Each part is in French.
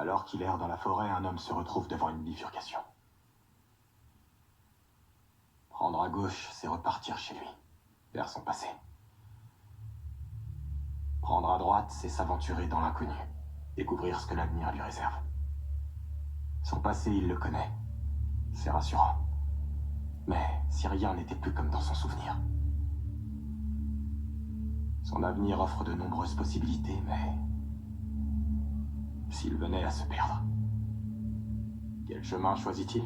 Alors qu'il erre dans la forêt, un homme se retrouve devant une bifurcation. Prendre à gauche, c'est repartir chez lui, vers son passé. Prendre à droite, c'est s'aventurer dans l'inconnu, découvrir ce que l'avenir lui réserve. Son passé, il le connaît. C'est rassurant. Mais si rien n'était plus comme dans son souvenir. Son avenir offre de nombreuses possibilités, mais... s'il venait à se perdre, quel chemin choisit-il?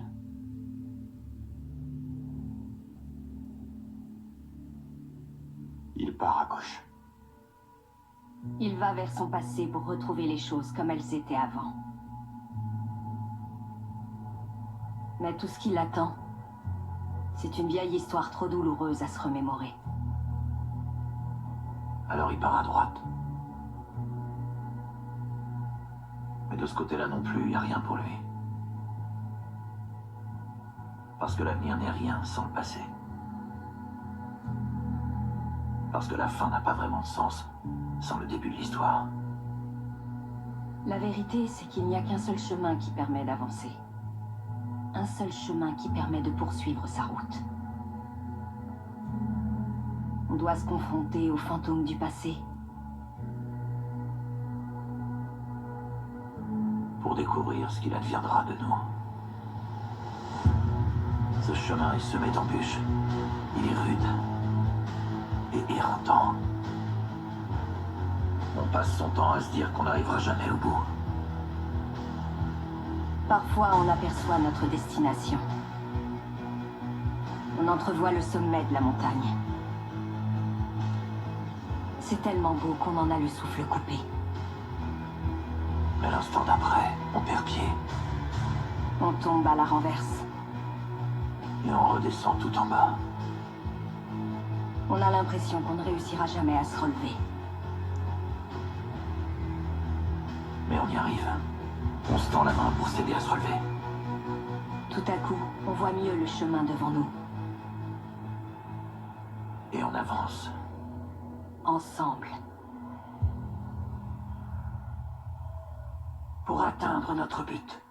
Il part à gauche. Il va vers son passé pour retrouver les choses comme elles étaient avant. Mais tout ce qui l'attend, c'est une vieille histoire trop douloureuse à se remémorer. Alors il part à droite. Mais de ce côté-là non plus, il n'y a rien pour lui. Parce que l'avenir n'est rien sans le passé. Parce que la fin n'a pas vraiment de sens sans le début de l'histoire. La vérité, c'est qu'il n'y a qu'un seul chemin qui permet d'avancer. Un seul chemin qui permet de poursuivre sa route. On doit se confronter aux fantômes du passé. Pour découvrir ce qu'il adviendra de nous. Ce chemin est semé d'embûches. Il est rude et éreintant. On passe son temps à se dire qu'on n'arrivera jamais au bout. Parfois, on aperçoit notre destination. On entrevoit le sommet de la montagne. C'est tellement beau qu'on en a le souffle coupé. Mais l'instant d'après, on perd pied. On tombe à la renverse. Et on redescend tout en bas. On a l'impression qu'on ne réussira jamais à se relever. Mais on y arrive. On se tend la main pour s'aider à se relever. Tout à coup, on voit mieux le chemin devant nous. Et on avance. Ensemble. Pour atteindre notre but.